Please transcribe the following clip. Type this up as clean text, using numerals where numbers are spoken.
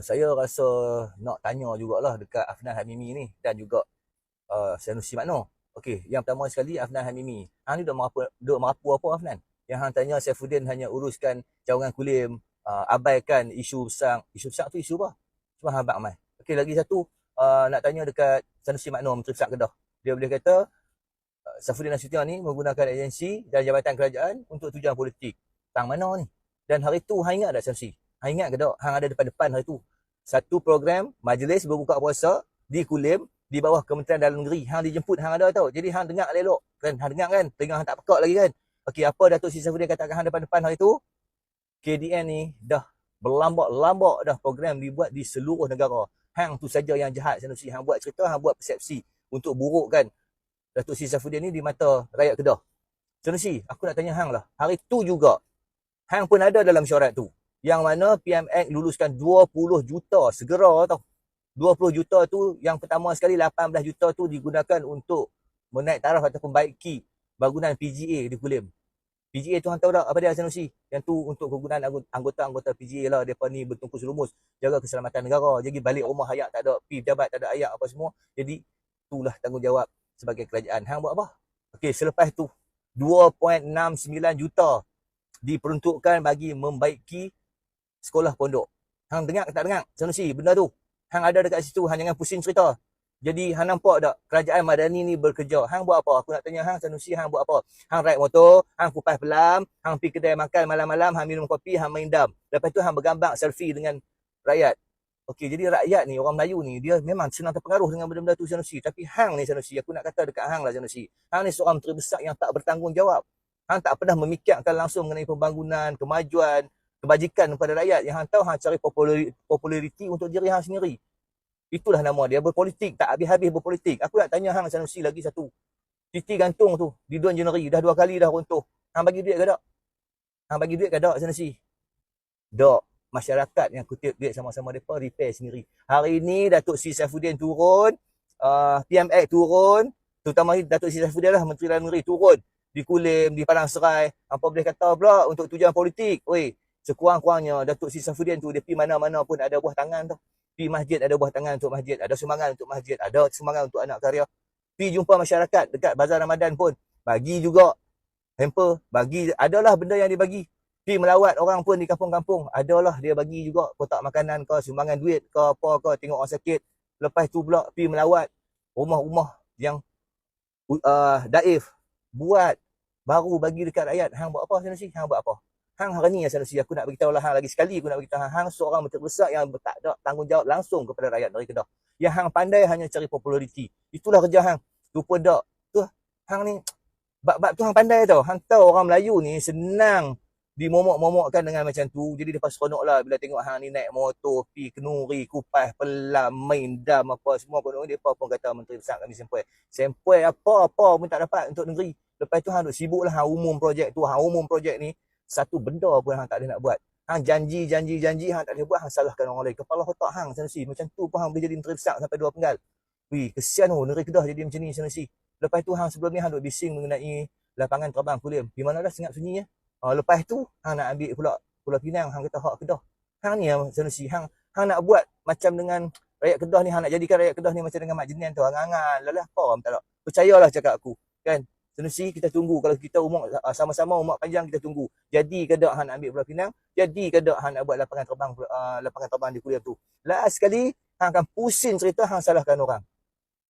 Saya rasa nak tanya jugalah dekat Afnan Hamimi ni dan juga Sanusi Makno. Okey, yang pertama sekali Afnan Hamimi. Hang ni duk merapu apa Afnan? Yang hang tanya Saifuddin hanya uruskan cawangan kulim, abaikan isu besar tu isu apa? Cuma hang abang mai. Okey, lagi satu nak tanya dekat Sanusi Makno Menteri Besar Kedah. Dia boleh kata Saifuddin Nasution ni menggunakan agensi dan jabatan kerajaan untuk tujuan politik. Tang mana ni? Dan hari tu hang ingat tak Sanusi? Hang ingat ke tak? Hang ada depan-depan hari tu. Satu program majlis berbuka puasa di Kulim di bawah Kementerian Dalam Negeri. Hang dijemput, hang ada tau. Jadi hang dengar elok. Kan hang dengar kan? Tengah hang tak pekak lagi kan? Okey, apa Datuk Seri Saifuddin katakan hang depan-depan hari tu? KDN ni dah berlambak-lambak dah program dibuat di seluruh negara. Hang tu saja yang jahat Sanusi. Hang buat cerita, hang buat persepsi untuk burukkan Datuk Seri Saifuddin ni di mata rakyat Kedah. Sanusi, aku nak tanya hang lah. Hari tu juga hang pun ada dalam syarat tu. Yang mana PMX luluskan 20 juta segera tau. 20 juta tu yang pertama sekali 18 juta tu digunakan untuk menaik taraf ataupun baiki bangunan PGA di Kulim. PGA tu hang tahu tak apa dia Sanusi? Yang tu untuk kegunaan anggota-anggota PGA lah. Mereka ni bertungkus lumus jaga keselamatan negara. Jadi balik rumah hayat tak ada, pergi pejabat tak ada ayak apa semua. Jadi itulah tanggungjawab sebagai kerajaan. Hang buat apa? Okey, selepas tu 2.69 juta diperuntukkan bagi membaiki sekolah pondok. Hang dengar ke tak dengar? Sanusi, benda tu. Hang ada dekat situ, hang jangan pusing cerita. Jadi hang nampak tak kerajaan Madani ni bekerja. Hang buat apa? Aku nak tanya hang Sanusi, hang buat apa? Hang ride motor, hang kupas pelam, hang pergi kedai makan malam-malam, hang minum kopi, hang main dam. Lepas tu hang bergambar selfie dengan rakyat. Okey, jadi rakyat ni, orang Melayu ni, dia memang senang terpengaruh dengan benda-benda tu Sanusi. Tapi hang ni Sanusi, aku nak kata dekat hang lah Sanusi. Hang ni seorang menteri besar yang tak bertanggungjawab. Hang tak pernah memikirkan langsung mengenai pembangunan, kemajuan, kebajikan kepada rakyat. Yang hang tahu hang cari populariti untuk diri hang sendiri. Itulah nama dia, berpolitik, tak habis-habis berpolitik. Aku nak tanya hang Sanusi lagi satu. Titi gantung tu di 2 Januari dah 2 kali dah runtuh. Hang bagi duit ke tak? Hang bagi duit ke tak Sanusi? Tak. Masyarakat yang kutip duit sama-sama mereka repair sendiri. Hari ni Datuk Seri Saifuddin turun, PMX turun, terutama Datuk Seri Saifuddin lah, Menteri Dalam Negeri turun di Kulim, di Padang Serai. Apa boleh kata pula untuk tujuan politik? Oi, sekurang-kurangnya Datuk Seri Saifuddin tu dia pergi mana-mana pun ada buah tangan tu. Pergi masjid ada buah tangan untuk masjid, ada sumbangan untuk masjid, ada sumbangan untuk anak karya. Pergi jumpa masyarakat dekat bazar Ramadan pun bagi juga hamper, bagi adalah benda yang dia bagi. Pergi melawat orang pun di kampung-kampung, adalah dia bagi juga kotak makanan ke, sumbangan duit ke, apa ke, tengok orang sakit. Lepas tu pula pergi melawat rumah-rumah yang daif, buat baru bagi dekat rakyat. Hang buat apa Sanusi? Hang buat apa? Hang hari ni Sanusi, aku nak beritahu lah hang lagi sekali, aku nak beritahu hang seorang menteri besar yang tak ada tanggungjawab langsung kepada rakyat dari Kedah. Yang hang pandai hanya cari populariti. Itulah kerja hang. Lupa tak? Tu hang ni bab-bab tu hang pandai tau. Hang tahu orang Melayu ni senang dimomok-momokkan dengan macam tu. Jadi dia seronok lah bila tengok hang ni naik motor, pi kenuri, kupas, pelam, main dam apa semua. Dia pun kata menteri besar kami sempoi. Sempoi apa-apa pun tak dapat untuk negeri. Lepas tu hang duk sibuk lah hang umum projek tu, hang umum projek ni. Satu benda pun hang tak ada nak buat. Hang janji hang tak boleh buat, hang salahkan orang lain. Kepala otak hang Sanusi. Macam tu pun hang boleh jadi menteri besar sampai 2 penggal. Wih, kesian negeri Kedah jadi macam ni Sanusi. Lepas tu hang sebelum ni hang duk bising mengenai lapangan terbang Kulim. Di mana dah sengap sunyi ya? Lepas tu hang nak ambil pula Pulau Pinang, hang kata hak Kedah. Hang ni Sanusi, hang nak buat macam dengan rakyat Kedah ni, hang nak jadikan rakyat Kedah ni macam dengan Mak Jenian tu, angan-angan. Lalah apa orang tak. Percayalah cakap aku, kan? Sanusi, kita tunggu. Kalau kita umur sama-sama umur panjang, kita tunggu. Jadi ke tak hang nak ambil Pulau Pinang? Jadi ke tak hang nak buat lapangan terbang di Kulim tu? Last sekali hang akan pusing cerita, hang salahkan orang.